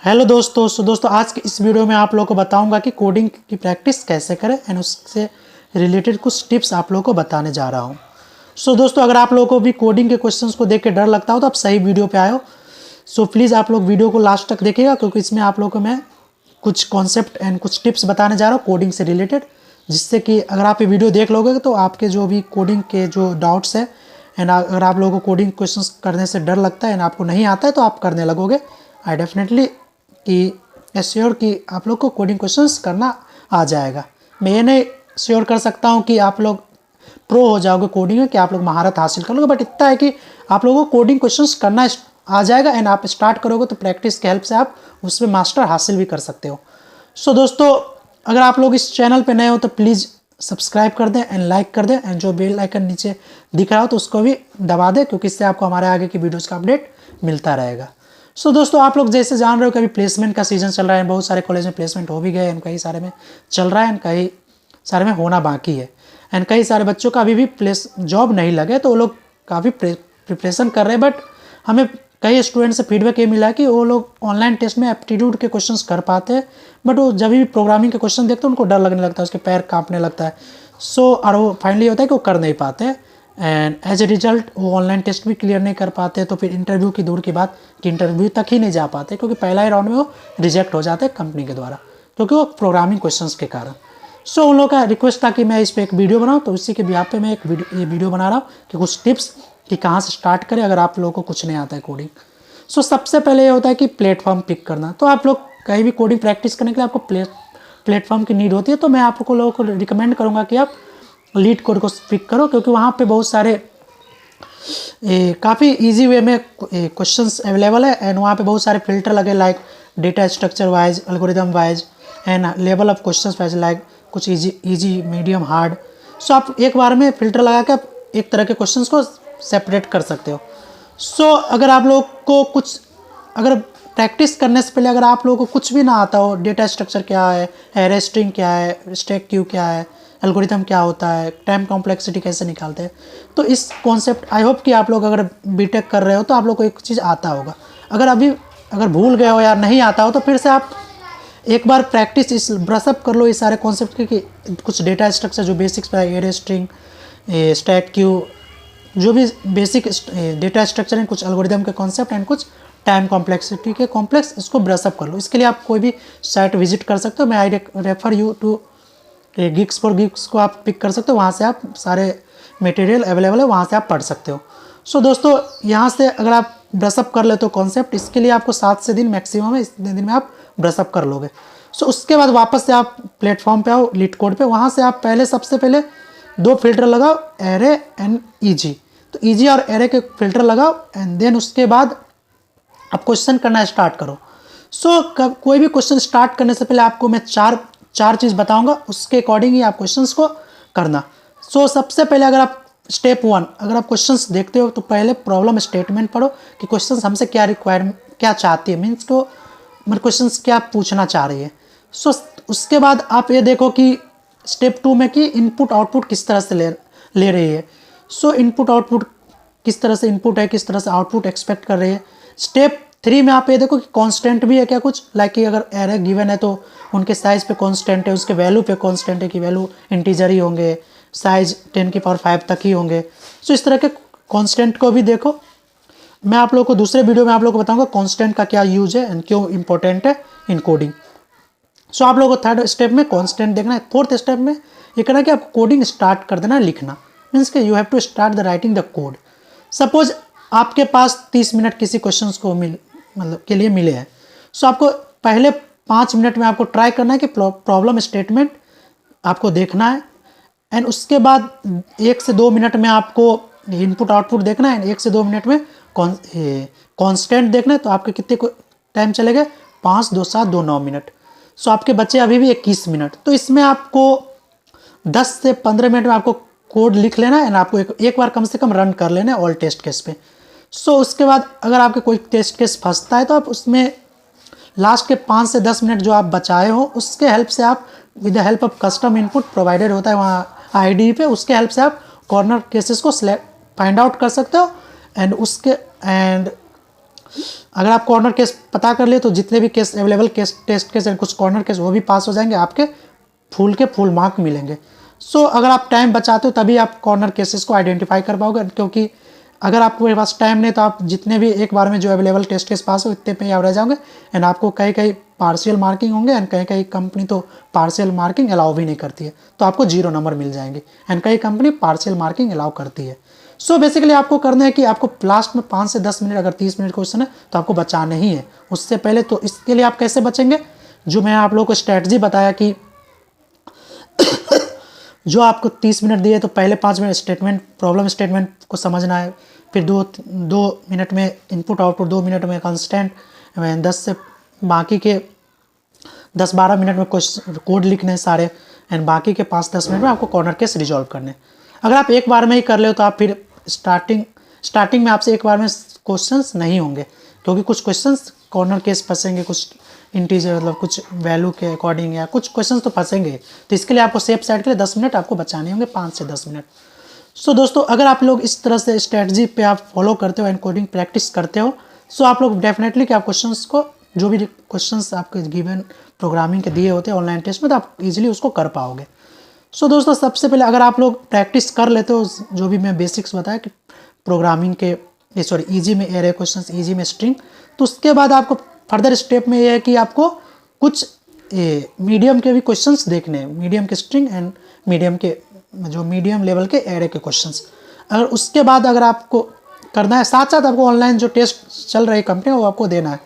Hello दोस्तों। दोस्तों आज की इस वीडियो में आप लोगों को बताऊंगा कि कोडिंग की प्रैक्टिस कैसे करें एंड उससे रिलेटेड कुछ टिप्स आप लोगों को बताने जा रहा हूं। दोस्तों अगर आप लोगों को भी कोडिंग के क्वेश्चंस को देख के डर लगता हो तो आप सही वीडियो पे आए हो। प्लीज़ आप लोग वीडियो को लास्ट तक देखिएगा क्योंकि इसमें आप लोगों को मैं कुछ कॉन्सेप्ट एंड कुछ टिप्स बताने जा रहा हूँ कोडिंग से रिलेटेड, जिससे कि अगर आप ये वीडियो देख लोगे तो आपके जो भी कोडिंग के जो डाउट्स है एंड अगर आप लोगों को कोडिंग क्वेश्चंस करने से डर लगता है एंड आपको नहीं आता है तो आप करने लगोगे। आई डेफिनेटली कि एश्योर कि आप लोग को कोडिंग क्वेश्चंस करना आ जाएगा। मैं ये नहीं श्योर कर सकता हूँ कि आप लोग प्रो हो जाओगे कोडिंग में, कि आप लोग महारत हासिल कर लोगे, बट इतना है कि आप लोगों को कोडिंग क्वेश्चंस करना आ जाएगा एंड आप स्टार्ट करोगे तो प्रैक्टिस के हेल्प से आप उसमें मास्टर हासिल भी कर सकते हो। दोस्तों अगर आप लोग इस चैनल पे नए हो तो प्लीज़ सब्सक्राइब कर दें एंड लाइक कर दें एंड जो बेल आइकन नीचे दिख रहा हो तो उसको भी दबा दें, क्योंकि इससे आपको हमारे आगे की वीडियोज़ का अपडेट मिलता रहेगा। दोस्तों आप लोग जैसे जान रहे हो कि अभी प्लेसमेंट का सीजन चल रहा है, बहुत सारे कॉलेज में प्लेसमेंट हो भी गए एंड कई सारे में चल रहा है एंड कई सारे में होना बाकी है एंड कई सारे बच्चों का अभी भी जॉब नहीं लगे तो वो लोग काफ़ी प्रिपरेशन कर रहे हैं। बट हमें कई स्टूडेंट से फीडबैक ये मिला कि वो लोग ऑनलाइन टेस्ट में एप्टीट्यूड के क्वेश्चंस कर पाते हैं, बट वो जब भी प्रोग्रामिंग के क्वेश्चन देखते हैं उनको डर लगने लगता है, उसके पैर कांपने लगता है। और वो फाइनली होता है कि वो कर नहीं पाते एंड एज ए रिजल्ट वो ऑनलाइन टेस्ट भी क्लियर नहीं कर पाते, तो फिर इंटरव्यू की दूर की बात कि इंटरव्यू तक ही नहीं जा पाते, क्योंकि पहला ही राउंड में वो रिजेक्ट हो जाते हैं कंपनी के द्वारा, क्योंकि वो प्रोग्रामिंग क्वेश्चंस के कारण। उन लोगों का रिक्वेस्ट था कि मैं इस पर एक वीडियो बनाऊँ, तो उसी के बिहाफ पे मैं ये वीडियो बना रहा हूँ कि कुछ टिप्स कि कहाँ से स्टार्ट करें अगर आप लोगों को कुछ नहीं आता है कोडिंग। सबसे पहले ये होता है कि प्लेटफॉर्म पिक करना। तो आप लोग कहीं भी कोडिंग प्रैक्टिस करने के लिए आपको प्लेटफॉर्म की नीड होती है, तो मैं आप लोगों को रिकमेंड करूँगा कि आप लीड कोड को पिक करो, क्योंकि वहाँ पे बहुत सारे काफ़ी इजी वे में क्वेश्चंस अवेलेबल है एंड वहाँ पे बहुत सारे फिल्टर लगे, like data structure wise, algorithm wise and level of questions wise, like कुछ इजी मीडियम हार्ड। आप एक बार में फिल्टर लगा के आप एक तरह के क्वेश्चंस को सेपरेट कर सकते हो। अगर आप लोग को कुछ अगर प्रैक्टिस करने से पहले अगर आप लोगों को कुछ भी ना आता हो, डेटा स्ट्रक्चर क्या है, एरे स्ट्रिंग क्या है, स्टैक क्यू क्या है, एल्गोरिथम क्या होता है, टाइम कॉम्प्लेक्सिटी कैसे निकालते हैं, तो इस कॉन्सेप्ट आई होप कि आप लोग अगर बीटेक कर रहे हो तो आप लोग को एक चीज़ आता होगा। अगर भूल गए हो या नहीं आता हो तो फिर से आप एक बार प्रैक्टिस इस ब्रशअप कर लो इस सारे कॉन्सेप्ट के, कि कुछ डेटा स्ट्रक्चर जो बेसिक्स पे है, एरे स्ट्रिंग, स्टैक क्यू, जो भी बेसिक डेटा स्ट्रक्चर हैं, कुछ एल्गोरिदम के कॉन्सेप्ट एंड कुछ टाइम कॉम्प्लेक्सिटी के कॉम्प्लेक्स, इसको ब्रशअप कर लो। इसके लिए आप कोई भी साइट विजिट कर सकते हो। मैं I refer you to gigs for gigs को आप पिक कर सकते हो, वहाँ से आप सारे मटेरियल अवेलेबल है, वहाँ से आप पढ़ सकते हो। दोस्तों यहाँ से अगर आप ब्रशअप कर लेते हो कॉन्सेप्ट, इसके लिए आपको 7 से दिन मैक्सिमम है, इतने दिन में आप ब्रशअप कर लोगे। उसके बाद वापस से आप प्लेटफॉर्म पे आओ, लीड कोड पे, वहाँ से आप सबसे पहले 2 फिल्टर लगाओ, एरे एंड ईजी। तो ईजी और एरे के फिल्टर लगाओ एंड देन उसके बाद आप क्वेश्चन करना स्टार्ट करो। कोई भी क्वेश्चन स्टार्ट करने से पहले आपको मैं चार चीज़ बताऊंगा, उसके अकॉर्डिंग ही आप क्वेश्चंस को करना। सबसे पहले अगर आप स्टेप 1 अगर आप क्वेश्चंस देखते हो तो पहले प्रॉब्लम स्टेटमेंट पढ़ो कि क्वेश्चंस हमसे क्या चाहती है, मीन्स को मतलब क्वेश्चंस क्या पूछना चाह रही है। उसके बाद आप ये देखो कि स्टेप 2 में कि इनपुट आउटपुट किस तरह से ले रही है। इनपुट आउटपुट किस तरह से इनपुट है, किस तरह से आउटपुट एक्सपेक्ट कर रही है। स्टेप 3 में आप ये देखो कि कांस्टेंट भी है क्या कुछ, लाइक कि अगर एरे गिवन है तो उनके साइज पे कांस्टेंट है, उसके वैल्यू पे कांस्टेंट है कि वैल्यू इंटीजर ही होंगे, साइज 10 की पावर 5 तक ही होंगे। इस तरह के कांस्टेंट को भी देखो। मैं आप लोगों को दूसरे वीडियो में आप लोगों को बताऊंगा कांस्टेंट का क्या यूज है एंड क्यों इंपॉर्टेंट है इन कोडिंग। आप लोगों को 3rd स्टेप में कांस्टेंट देखना है। 4th स्टेप में ये करना है कि आपको कोडिंग स्टार्ट कर देना है, लिखना, मीन्स कि you have to start the writing the code. Suppose आपके पास 30 मिनट किसी क्वेश्चन को के लिए मिले हैं, आपको पहले 5 मिनट में आपको ट्राई करना है कि प्रॉब्लम स्टेटमेंट आपको देखना है एंड उसके बाद 1 से 2 मिनट में आपको इनपुट आउटपुट देखना है, 1 से 2 मिनट में कांस्टेंट देखना है। तो आपके कितने टाइम चलेगा, 5, 2, 7, 2, 9 मिनट। आपके बच्चे अभी भी 21 मिनट। तो इसमें आपको 10 से 15 मिनट में आपको कोड लिख लेना है एंड आपको एक बार कम से कम रन कर लेना है ऑल टेस्ट केस पे। उसके बाद अगर आपके कोई टेस्ट केस फंसता है तो आप उसमें लास्ट के 5 से 10 मिनट जो आप बचाए हो उसके हेल्प से आप with the help of custom input provided होता है वहाँ आईडी पे, उसके हेल्प से आप कॉर्नर केसेस को फाइंड आउट कर सकते हो एंड अगर आप कॉर्नर केस पता कर लिए तो जितने भी case available case test case कुछ कॉर्नर केस वो भी पास हो जाएंगे, आपके फुल मार्क मिलेंगे। सो अगर आप टाइम बचाते हो तभी आप कॉर्नर केसेस को आइडेंटिफाई कर पाओगे, क्योंकि अगर आपके पास टाइम नहीं तो आप जितने भी एक बार में जो अवेलेबल टेस्ट केस पास हो इतने पे आप रह जाओगे, एंड आपको कहीं कहीं पार्शियल मार्किंग होंगे, एंड कहीं कहीं कंपनी तो पार्शियल मार्किंग अलाउ भी नहीं करती है, तो आपको 0 नंबर मिल जाएंगे, एंड कई कंपनी पार्शियल मार्किंग अलाउ करती है। सो बेसिकली आपको करना है कि आपको लास्ट में 5 से 10 मिनट, अगर 30 मिनट क्वेश्चन है तो आपको बचाना ही है उससे पहले। तो इसके लिए आप कैसे बचेंगे, जो मैं आप लोगों को स्ट्रैटेजी बताया कि जो आपको 30 मिनट दिए तो पहले 5 मिनट स्टेटमेंट प्रॉब्लम स्टेटमेंट को समझना है, फिर दो मिनट में इनपुट आउटपुट, 2 मिनट में कंस्टेंट, 10 से बाकी के 10-12 मिनट में कोड लिखने हैं सारे, एंड बाकी के 5-10 मिनट में आपको कॉर्नर केस रिजॉल्व करने। अगर आप एक बार में ही कर ले तो आप फिर स्टार्टिंग में आपसे एक बार में क्वेश्चंस नहीं होंगे, क्योंकि कुछ क्वेश्चंस कॉर्नर केस फंसेंगे, कुछ इंटीजर मतलब कुछ वैल्यू के अकॉर्डिंग, या कुछ क्वेश्चंस तो फंसेंगे। तो इसके लिए आपको सेफ साइड के लिए 10 मिनट आपको बचाने होंगे, 5 से 10 मिनट। सो दोस्तों, अगर आप लोग इस तरह से स्ट्रेटजी पे आप फॉलो करते हो एंड कोडिंग प्रैक्टिस करते हो, सो आप लोग डेफिनेटली कि आप क्वेश्चंस को, जो भी क्वेश्चंस आपके गिवन प्रोग्रामिंग के दिए होते हैं ऑनलाइन टेस्ट में, तो आप इजीली उसको कर पाओगे। सो दोस्तों, सबसे पहले अगर आप लोग प्रैक्टिस कर लेते हो, जो भी मैं बेसिक्स बताया कि प्रोग्रामिंग के ईजी में एरे क्वेश्चंस, ईजी में स्ट्रिंग, तो उसके बाद आपको फर्दर स्टेप में ये है कि आपको कुछ मीडियम के भी क्वेश्चंस देखने हैं, मीडियम के स्ट्रिंग एंड मीडियम के जो मीडियम लेवल के एरे के क्वेश्चंस। अगर उसके बाद अगर आपको करना है, साथ साथ आपको ऑनलाइन जो टेस्ट चल रही कंपनी वो आपको देना है,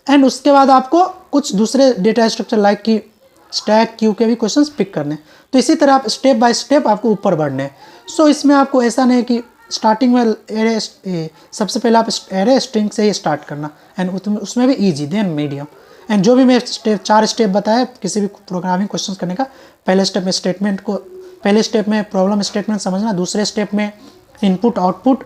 एंड उसके बाद आपको कुछ दूसरे डेटा स्ट्रक्चर लाइक कि स्टैक क्यू के भी क्वेश्चंस पिक करने। तो इसी तरह आप स्टेप बाय स्टेप आपको ऊपर बढ़ने हैं। सो इसमें आपको ऐसा नहीं कि स्टार्टिंग में एरे, सबसे पहले आप एरे स्ट्रिंग से ही स्टार्ट करना, एंड उसमें भी ईजी देन मीडियम, एंड जो भी मैं 4 स्टेप बताया किसी भी प्रोग्रामिंग क्वेश्चन करने का, पहले स्टेप में प्रॉब्लम स्टेटमेंट समझना, दूसरे स्टेप में इनपुट आउटपुट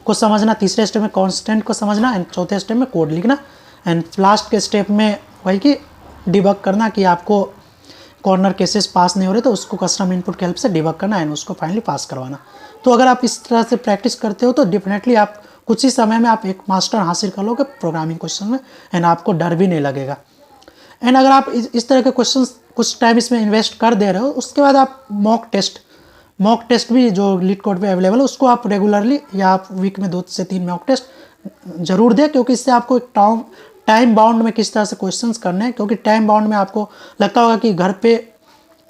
को समझना, तीसरे स्टेप में कॉन्स्टेंट को समझना, एंड चौथे स्टेप में कोड लिखना, एंड लास्ट के स्टेप में वही कि डिबग करना कि आपको कॉर्नर केसेस पास नहीं हो रहे तो उसको कस्टम इनपुट के हेल्प से डिबग करना, एंड उसको फाइनली पास करवाना। तो अगर आप इस तरह से प्रैक्टिस करते हो तो डेफिनेटली आप कुछ ही समय में आप एक मास्टर हासिल कर लोगे प्रोग्रामिंग क्वेश्चन में, एंड आपको डर भी नहीं लगेगा। एंड अगर आप इस तरह के क्वेश्चन कुछ टाइम इसमें इन्वेस्ट कर दे रहे हो, उसके बाद आप मॉक टेस्ट भी जो लीड कोड पे अवेलेबल है उसको आप रेगुलरली या आप वीक में 2 से 3 मॉक टेस्ट जरूर दें, क्योंकि इससे आपको एक टाइम बाउंड में किस तरह से क्वेश्चंस करने हैं। क्योंकि टाइम बाउंड में आपको लगता होगा कि घर पे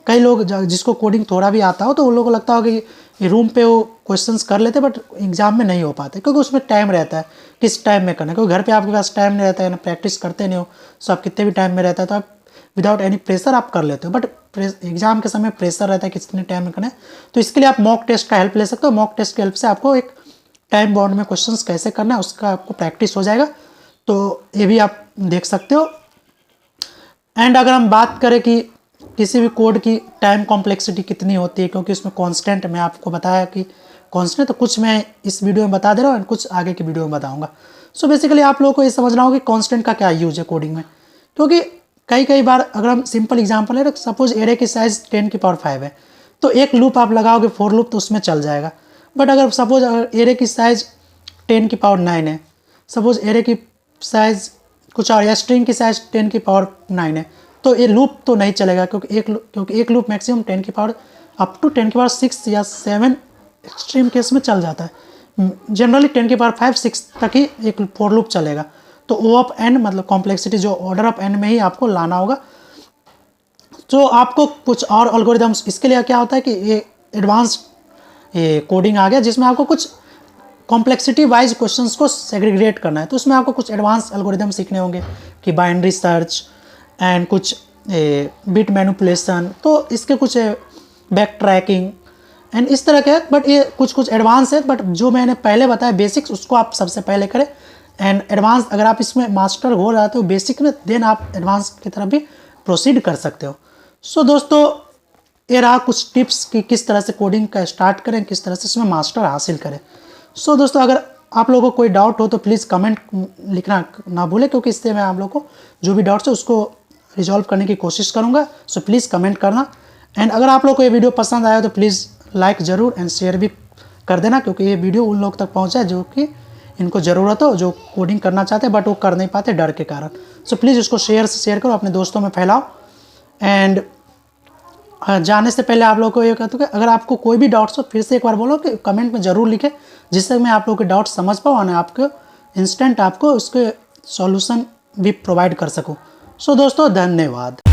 कई लोग जिसको कोडिंग थोड़ा भी आता हो तो उन लोगों को लगता होगा कि रूम पे वो क्वेश्चंस कर लेते, बट एग्जाम में नहीं हो पाते, क्योंकि उसमें टाइम रहता है किस टाइम में करना है। क्योंकि घर पे आपके पास टाइम नहीं रहता है ना, प्रैक्टिस करते नहीं हो, सो आप कितने भी टाइम में रहता है तो आप विदाउट एनी प्रेशर आप कर लेते हो, बट एग्जाम के समय प्रेशर रहता है कितने टाइम में करना है। तो इसके लिए आप मॉक टेस्ट का हेल्प ले सकते हो। मॉक टेस्ट की हेल्प से आपको एक टाइम बाउंड में क्वेश्चंस कैसे करना है उसका आपको प्रैक्टिस हो जाएगा, तो ये भी आप देख सकते हो। एंड अगर हम बात करें कि किसी भी कोड की टाइम कॉम्प्लेक्सिटी कितनी होती है, क्योंकि उसमें कांस्टेंट मैं आपको बताया कि कांस्टेंट, तो कुछ मैं इस वीडियो में बता दे रहा हूँ और कुछ आगे की वीडियो में बताऊंगा। सो बेसिकली आप लोगों को ये समझना होगा कि कांस्टेंट का क्या यूज है कोडिंग में, क्योंकि कई बार अगर हम सिंपल एग्जांपल है, सपोज एरे की साइज 10 की पावर 5 है, तो एक लूप आप लगाओगे फॉर लूप तो उसमें चल जाएगा। बट अगर सपोज अगर एरे की साइज 10 की पावर 9 है, सपोज एरे की साइज कुछ और या स्ट्रिंग की साइज 10 की पावर 9 है, तो ये लूप तो नहीं चलेगा, क्योंकि एक लूप मैक्सिमम 10 की पावर अप टू 10 की पावर 6 या 7 एक्सट्रीम केस में चल जाता है। जनरली 10 की पावर 5-6 तक ही एक फॉर लूप चलेगा। तो ओ ऑफ एन मतलब कॉम्प्लेक्सिटी जो ऑर्डर ऑफ एन में ही आपको लाना होगा। तो आपको कुछ और एल्गोरिदम्स, इसके लिए क्या होता है कि ये एडवांस कोडिंग आ गया जिसमें आपको कुछ कॉम्प्लेक्सिटी वाइज क्वेश्चंस को सेग्रीगेट करना है। तो उसमें आपको कुछ एडवांस एल्गोरिदम सीखने होंगे कि बाइनरी सर्च एंड कुछ बिट मैनिपुलेशन, तो इसके कुछ बैक ट्रैकिंग एंड इस तरह के, बट ये कुछ एडवांस है। बट जो मैंने पहले बताया बेसिक्स उसको आप सबसे पहले करें, एंड एडवांस अगर आप इसमें मास्टर हो जाते हो बेसिक में, देन आप एडवांस की तरफ भी प्रोसीड कर सकते हो। सो दोस्तों, ये रहा कुछ टिप्स कि किस तरह से कोडिंग का स्टार्ट करें, किस तरह से इसमें मास्टर हासिल करें। सो दोस्तों, अगर आप लोगों को कोई डाउट हो तो प्लीज़ कमेंट लिखना ना भूलें, क्योंकि इससे मैं आप लोगों को जो भी डाउट्स है उसको रिजॉल्व करने की कोशिश करूँगा। सो प्लीज़ कमेंट करना, एंड अगर आप लोग को ये वीडियो पसंद आया तो प्लीज़ लाइक ज़रूर एंड शेयर भी कर देना, क्योंकि ये वीडियो उन लोग तक पहुँचा जो कि इनको ज़रूरत हो, जो कोडिंग करना चाहते हैं बट वो कर नहीं पाते डर के कारण। सो प्लीज़ इसको शेयर करो, अपने दोस्तों में फैलाओ। एंड जाने से पहले आप लोग को ये कहता हूँ कि अगर आपको कोई भी डाउट्स हो, फिर से एक बार बोलो कि कमेंट में ज़रूर लिखें, जिससे मैं आप लोगों के डाउट्स समझ पाऊँ और आपको इंस्टेंट आपको उसके सॉल्यूशन भी प्रोवाइड कर सकूँ। सो दोस्तों, धन्यवाद।